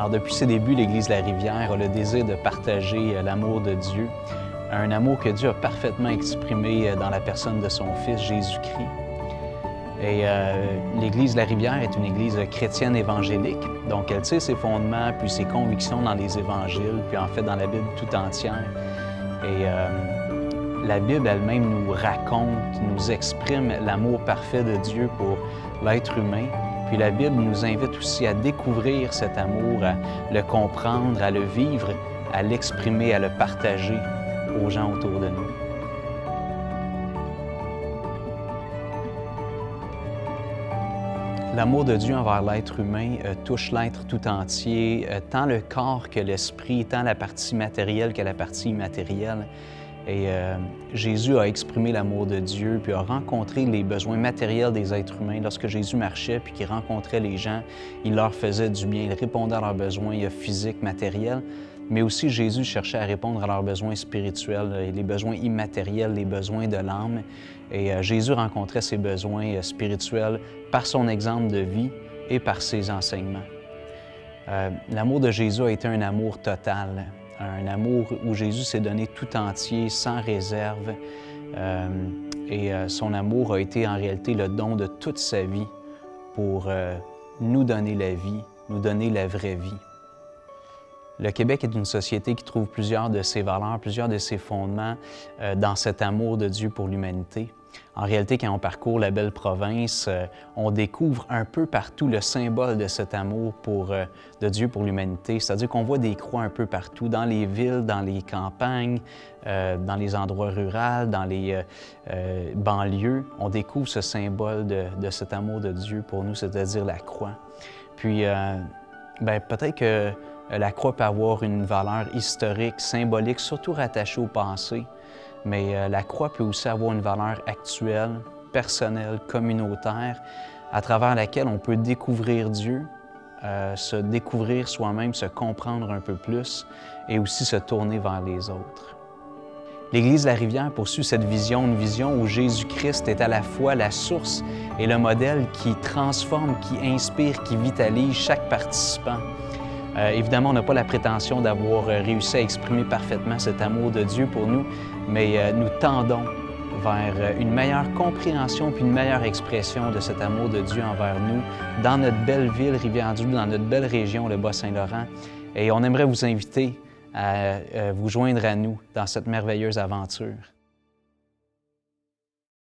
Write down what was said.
Alors, depuis ses débuts, l'Église La Rivière a le désir de partager l'amour de Dieu, un amour que Dieu a parfaitement exprimé dans la personne de son Fils, Jésus-Christ. Et l'Église La Rivière est une Église chrétienne évangélique, donc elle tire ses fondements puis ses convictions dans les Évangiles, puis en fait dans la Bible tout entière. Et la Bible elle-même nous raconte, nous exprime l'amour parfait de Dieu pour l'être humain. Puis la Bible nous invite aussi à découvrir cet amour, à le comprendre, à le vivre, à l'exprimer, à le partager aux gens autour de nous. L'amour de Dieu envers l'être humain touche l'être tout entier, tant le corps que l'esprit, tant la partie matérielle que la partie immatérielle. Et Jésus a exprimé l'amour de Dieu, puis a rencontré les besoins matériels des êtres humains. Lorsque Jésus marchait, puis qu'il rencontrait les gens, il leur faisait du bien, il répondait à leurs besoins physiques, matériels, mais aussi Jésus cherchait à répondre à leurs besoins spirituels, les besoins immatériels, les besoins de l'âme. Et Jésus rencontrait ces besoins spirituels par son exemple de vie et par ses enseignements. L'amour de Jésus a été un amour total. Un amour où Jésus s'est donné tout entier, sans réserve. Son amour a été en réalité le don de toute sa vie pour nous donner la vie, nous donner la vraie vie. Le Québec est une société qui trouve plusieurs de ses valeurs, plusieurs de ses fondements dans cet amour de Dieu pour l'humanité. En réalité, quand on parcourt la belle province, on découvre un peu partout le symbole de cet amour de Dieu pour l'humanité. C'est-à-dire qu'on voit des croix un peu partout, dans les villes, dans les campagnes, dans les endroits ruraux, dans les banlieues. On découvre ce symbole de cet amour de Dieu pour nous, c'est-à-dire la croix. Puis, peut-être que la croix peut avoir une valeur historique, symbolique, surtout rattachée au passé. Mais la croix peut aussi avoir une valeur actuelle, personnelle, communautaire, à travers laquelle on peut découvrir Dieu, se découvrir soi-même, se comprendre un peu plus et aussi se tourner vers les autres. L'Église La Rivière poursuit cette vision, une vision où Jésus-Christ est à la fois la source et le modèle qui transforme, qui inspire, qui vitalise chaque participant. Évidemment, on n'a pas la prétention d'avoir réussi à exprimer parfaitement cet amour de Dieu pour nous, mais nous tendons vers une meilleure compréhension puis une meilleure expression de cet amour de Dieu envers nous dans notre belle ville, Rivière-du-Loup, dans notre belle région, le Bas-Saint-Laurent. Et on aimerait vous inviter à vous joindre à nous dans cette merveilleuse aventure.